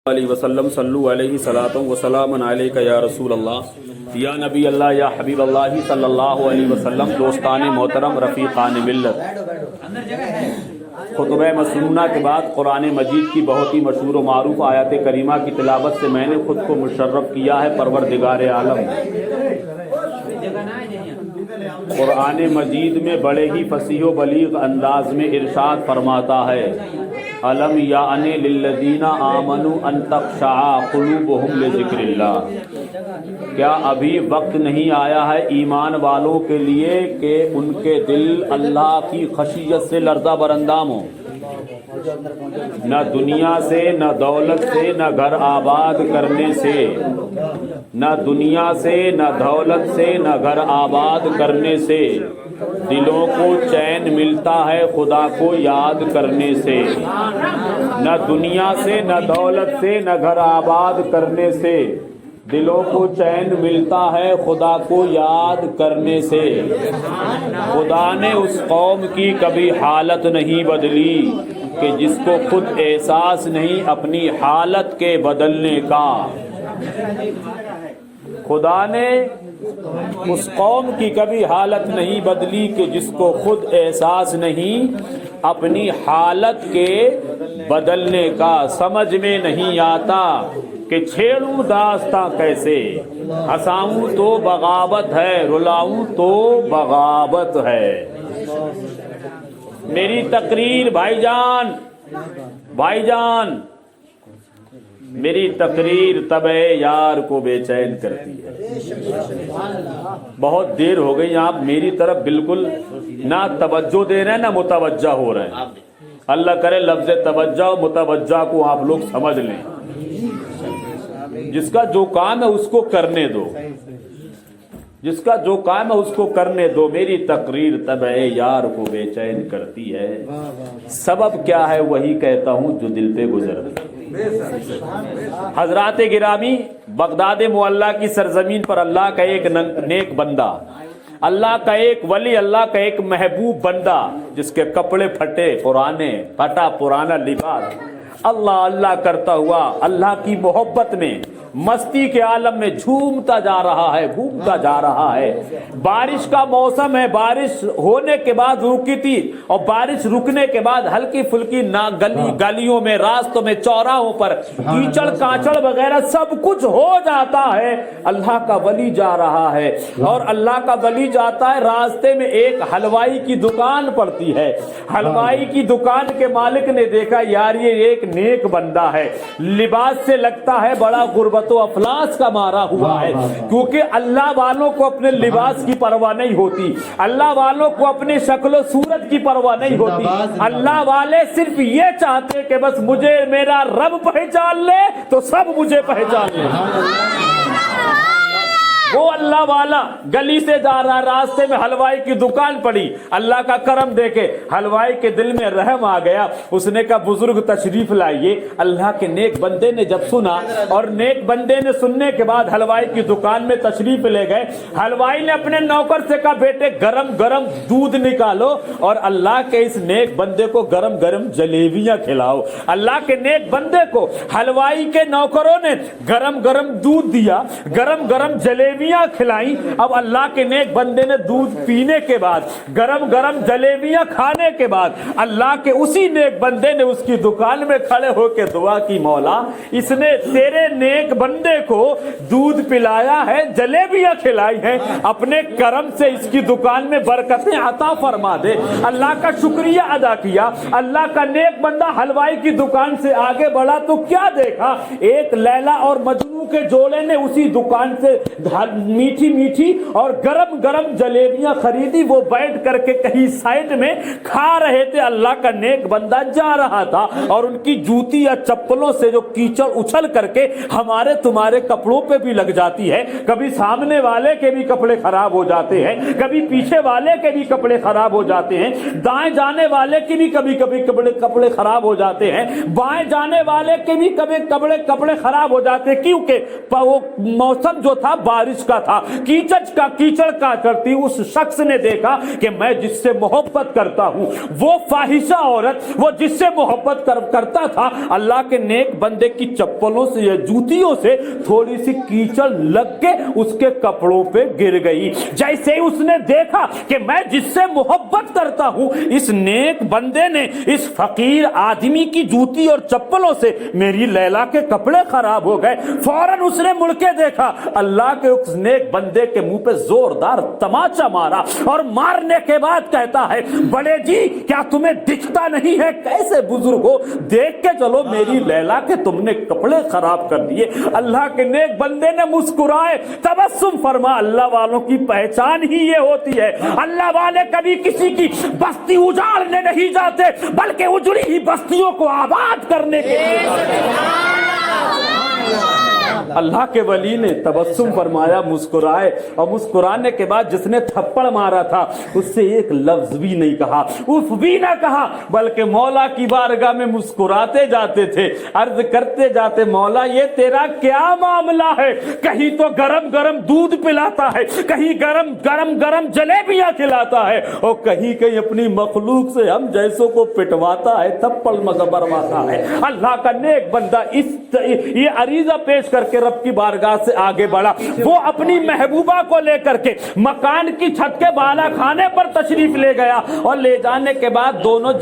علیہ وسلم صلو علیہ صلاۃ و سلام علیک یا رسول اللہ یا نبی اللہ یا حبیب اللہ صلی اللہ علیہ وسلم۔ دوستان محترم، رفیقان ملت، خطبہ مسنونہ کے بعد قرآن مجید کی بہت ہی مشہور و معروف آیات کریمہ کی تلاوت سے میں نے خود کو مشرف کیا ہے پروردگار عالم۔ قرآن مجید میں بڑے ہی فصیح و بلیغ انداز میں ارشاد فرماتا ہے، الم یعن للذین آمنوا ان تخشع قلوبہم لذکر اللہ۔ کیا ابھی وقت نہیں آیا ہے ایمان والوں کے لیے کہ ان کے دل اللہ کی خشیت سے لرزہ برندام ہوں؟ نہ دنیا سے، نہ دولت سے، نہ گھر آباد کرنے سے، نہ دنیا سے، نہ دولت سے، نہ گھر آباد کرنے سے دلوں کو چین ملتا ہے خدا کو یاد کرنے سے۔ نہ دنیا سے، نہ دولت سے، نہ گھر آباد کرنے سے دلوں کو چین ملتا ہے خدا کو یاد کرنے سے۔ خدا نے اس قوم کی کبھی حالت نہیں بدلی کہ جس کو خود احساس نہیں اپنی حالت کے بدلنے کا۔ خدا نے اس قوم کی کبھی حالت نہیں بدلی کہ جس کو خود احساس نہیں اپنی حالت کے بدلنے کا۔ سمجھ میں نہیں آتا کہ چھیڑوں داستاں کیسے، ہنساؤں تو بغاوت ہے، رلاؤں تو بغاوت ہے۔ میری تقریر بھائی جان میری تقریر طبع یار کو بے چین کرتی ہے۔ بہت دیر ہو گئی، آپ میری طرف بالکل نہ توجہ دے رہے ہیں نہ متوجہ ہو رہے ہیں۔ اللہ کرے لفظ توجہ و متوجہ کو آپ لوگ سمجھ لیں۔ جس کا جو کام ہے اس کو کرنے دو، جس کا جو کام ہے اس کو کرنے دو۔ میری تقریر طبع یار کو بے چین کرتی ہے، سبب کیا ہے وہی کہتا ہوں جو دل پہ گزرتا۔ حضرات گرامی، بغداد معلیٰ کی سرزمین پر اللہ کا ایک نیک بندہ، اللہ کا ایک ولی، اللہ کا ایک محبوب بندہ جس کے کپڑے پھٹے پرانے، پھٹا پرانا لباس، اللہ اللہ کرتا ہوا اللہ کی محبت میں مستی کے عالم میں جھومتا جا رہا ہے، گھومتا جا رہا ہے۔ بارش کا موسم ہے، بارش ہونے کے بعد رکی تھی اور بارش رکنے کے بعد ہلکی پھلکی گلیوں میں، راستوں میں، چوراہوں پر کیچڑ کاچڑ وغیرہ سب کچھ ہو جاتا ہے۔ اللہ کا ولی جا رہا ہے اور اللہ کا ولی جاتا ہے، راستے میں ایک حلوائی کی دکان پڑتی ہے۔ حلوائی کی دکان کے مالک نے دیکھا یار یہ ایک نیک بندہ ہے، لباس سے لگتا ہے بڑا غربت و افلاس کا مارا ہوا ہے، کیونکہ اللہ والوں کو اپنے لباس کی پرواہ نہیں ہوتی، اللہ والوں کو اپنی شکل و صورت کی پرواہ نہیں ہوتی۔ اللہ والے صرف یہ چاہتے کہ بس مجھے میرا رب پہچان لے تو سب مجھے پہچان لے۔ وہ اللہ والا گلی سے جا رہا، راستے میں حلوائی کی دکان پڑی، اللہ کا کرم دیکھے حلوائی کے دل میں رحم آ گیا، اس نے کہا بزرگ تشریف لائیے۔ اللہ کے نیک بندے نے جب سنا اور نیک بندے نے سننے کے بعد حلوائی کی دکان میں تشریف لے گئے۔ حلوائی نے اپنے نوکر سے کہا بیٹے گرم گرم دودھ نکالو اور اللہ کے اس نیک بندے کو گرم گرم جلیبیاں کھلاؤ۔ اللہ کے نیک بندے کو حلوائی کے نوکروں نے گرم گرم دودھ دیا، گرم گرم جلیبیاں کھلائیں۔ اب اللہ کے نیک بندے نے دودھ پینے کے بعد، گرم گرم جلیبیاں کھانے کے بعد، اللہ کے اسی نیک بندے نے اس کی دکان میں کھڑے ہو کے دعا کی، مولا اس نے تیرے نیک بندے کو دودھ پلایا ہے، جلیبیاں کھلائی ہیں، اپنے کرم سے اس کی دکان میں برکتیں عطا فرما دے۔ اللہ کا شکریہ ادا کیا۔ اللہ کا نیک بندہ حلوائی کی دکان سے آگے بڑھا تو کیا دیکھا، ایک لیلا اور مجنوں کے جوڑے نے اسی دکان سے میٹھی میٹھی اور گرم گرم جلیبیاں خریدی۔ وہ بیٹھ کر کے کہیں سائڈ میں کھا رہے تھے، اللہ کا نیک بندہ جا رہا تھا اور ان کی جوتی یا چپلوں سے جو کیچڑ اچھل کر کے ہمارے تمہارے کپڑوں پہ بھی لگ جاتی ہے، کبھی سامنے والے کے بھی کپڑے خراب ہو جاتے ہیں، کبھی پیچھے والے کے بھی کپڑے خراب ہو جاتے ہیں، دائیں جانے والے کے بھی کبھی کبھی کپڑے خراب ہو جاتے ہیں، بائیں جانے والے کے بھی کبھی کپڑے خراب ہو جاتے ہیں، کیونکہ وہ موسم جو تھا بارش बारिश का था, कीचड़ का करती उस शख्स ने देखा कि मैं जिससे मोहब्बत करता हूं वो फाहिशा औरत, वो जिससे मोहब्बत करता था, अल्लाह के नेक बंदे की चप्पलों से या जूतियों से थोड़ी सी कीचड़ लग के उसके कपड़ों पे गिर गई। जैसे ही उसने देखा कि मैं जिससे मोहब्बत करता हूं, इस नेक बंदे ने इस फकीर आदमी की जूती और चप्पलों से मेरी लैला के कपड़े खराब हो गए, फौरन उसने मुड़ के देखा, अल्लाह के उस नेक बंदे के मुंह पे जोरदार तमाचा मारा और मारने के बाद कहता है, बड़े जी क्या तुम्हें दिखता नहीं है, कैसे बुजुर्ग हो, देख के चलो मेरी लैला के तुमने कपड़े खराब कर दिए। अल्लाह के नेक बंदे ने मुस्कुराए, तबस्सुम फरमा, अल्लाह वालों की पहचान ही ये होती है। अल्लाह वाले कभी किसी की बस्ती उजाड़ने नहीं जाते, बल्कि उजड़ी ही बस्तियों को आबाद करने के लिए जाते हैं। अल्लाह के वली ने तबस्सुम फरमाया, मुस्कुराए, और मुस्कुराने के बाद जिसने थप्पड़ मारा था उससे एक लफ्ज भी नहीं कहा, उफ भी ना कहा, बल्कि मौला की बारगाह में मुस्कुराते जाते थे, अर्ज करते जाते, मौला ये तेरा क्या मामला है, कहीं तो गरम गरम दूध पिलाता है, कहीं गरम गरम जलेबियां खिलाता है, और कहीं कहीं अपनी मखलूक से हम जैसों को पिटवाता है, थप्पड़ मरवाता है। अल्लाह का नेक बंदा ये अरीजा पेश करके रब की बारगाह से आगे बढ़ा। वो अपनी महबूबा को लेकर के मकान की छत के बाला खाने पर तशरीफ ले गया, और ले जाने के बाद दोनों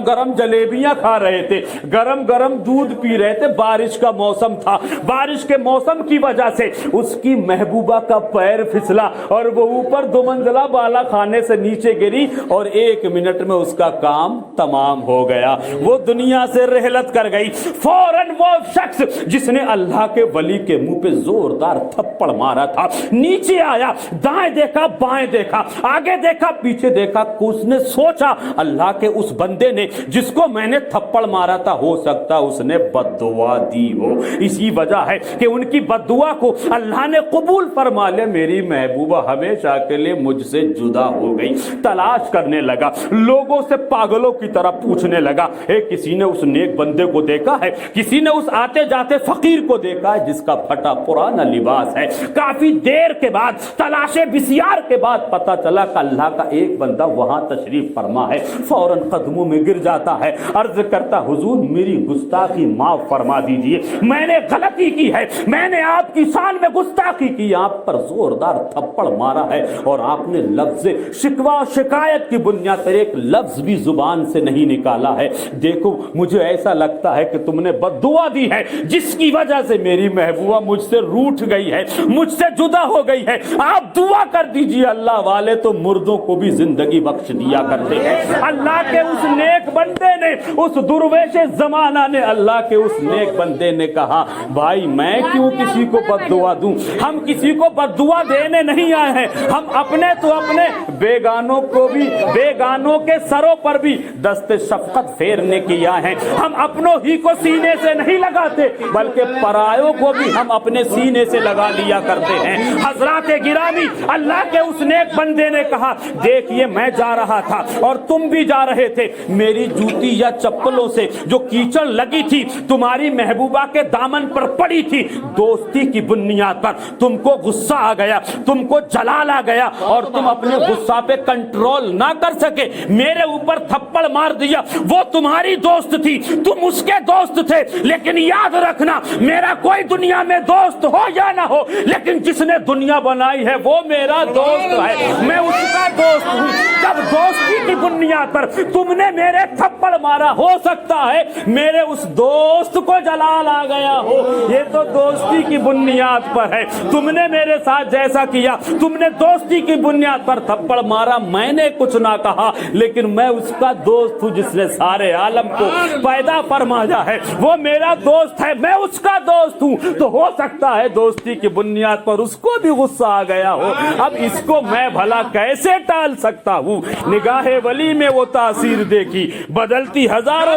गरम जलेबियां खा रहे थे, गरम दूध पी रहे थे। बारिश का मौसम था, बारिश के मौसम की वजह से उसकी महबूबा का पैर फिसला और वो ऊपर 2 मंजिला बाला खाने से नीचे गिरी, और 1 मिनट में उसका काम तमाम हो गया, वो दुनिया से रहलत कर गई। फौरन वो शख्स जिसने अल्लाह के वली के मुंह पे जोरदार थप्पड़ मारा था नीचे आया, दाएं देखा बाएं देखा, आगे देखा पीछे देखा, उसने सोचा अल्लाह के उस बंदे ने जिसको मैंने थप्पड़ मारा था, हो सकता उसने बद्दुआ दी हो, इसी वजह है कि उनकी बद्दुआ को अल्लाह ने कबूल फरमा ले। मेरी महबूबा हमेशा के लिए मुझसे जुदा हो गई। तलाश करने लगा, लोगों से पागलों की तरह पूछने लगा, किसी ने उस नेक बंदे को देखा है, किसी ने उस आते जाते फकीर को देखा है जिसका फटा पुराना लिबास है। काफी देर के बाद, तलाशे बिसियार के बाद पता चला कि अल्लाह का एक बंदा वहां तशरीफ फरमा है। फौरन कदमों में गिर जाता है, अर्ज करता, हुजूर मेरी गुस्ताखी माफ फरमा दीजिए, मैंने गलती की है, मैंने आपकी शान में गुस्ताखी की, आप पर जोरदार थप्पड़ मारा है और आपने लफ्ज़ शिकवा शिकायत की बुनियाद पर एक लफ्ज भी जुबान से नहीं निकाला है। देखो मुझे ऐसा लगता है कि तुमने बद्दुआ दी है जिसकी वजह से मेरी महबूबा मुझसे रूठ गई है, मुझसे जुदा हो गई है, आप दुआ कर दीजिए। अल्लाह वाले तो मुर्दों को भी जिंदगी बख्श दिया करते हैं। अल्लाह के उस नेक बंदे ने, उस दुर्वेशे जमाना ने, अल्लाह के उस नेक बंदे ने कहा, भाई मैं क्यों किसी को बद्दुआ दूं, हम किसी को बद्दुआ देने नहीं आए हैं, हम अपने तो अपने बेगानों को भी, बेगानों के सरों पर भी दस्ते शफकत फेरने की आए हैं। हम अपनों ही को सीने से नहीं लगाते बल्कि परायों को भी हम अपने सीने से लगा लिया करते हैं। हजरात गिरामी, अल्लाह के उस नेक बंदे ने कहा, देखिए मैं जा रहा था और तुम भी जा रहे थे, मेरी जूती या चप्पलों से जो कीचड़ लगी थी तुम्हारी महबूबा के दामन पर पड़ी थी, दोस्ती की बुनियाद पर तुमको गुस्सा आ गया, तुमको जलाल आ गया और तुम अपने गुस्सा पे कंट्रोल ना कर सके, मेरे ऊपर थप्पड़ मार दिया। वो तुम्हारी दोस्त थी, तुम उसके दोस्त थे, लेकिन याद रखना मेरा कोई दुनिया में दोस्त हो या ना हो, लेकिन जिसने दुनिया बनाई है वो मेरा दोस्त है, मैं उसका दोस्त हूँ। जब दोस्ती की बुनियाद पर तुमने मेरे थप्पड़ मारा, हो सकता है मेरे उस दोस्त को जलाल आ गया हो, ये तो दोस्ती की बुनियाद पर है। तुमने मेरे साथ जैसा किया, तुमने दोस्ती की बुनियाद पर थप्पड़ मारा, मैंने कुछ ना कहा, लेकिन मैं उसका दोस्त हूँ जिसने सारे आलम को पैदा फरमाया है, वो मेरा दोस्त है, मैं उसका दोस्त हूँ। तो हो सकता है दोस्ती की बुनियाद पर उसको भी गुस्सा आ गया हो। अब इसको मैं भला कैसे टाल सकता हूँ? निगाहे वली में वो तासीर देखी, बदलती हजारों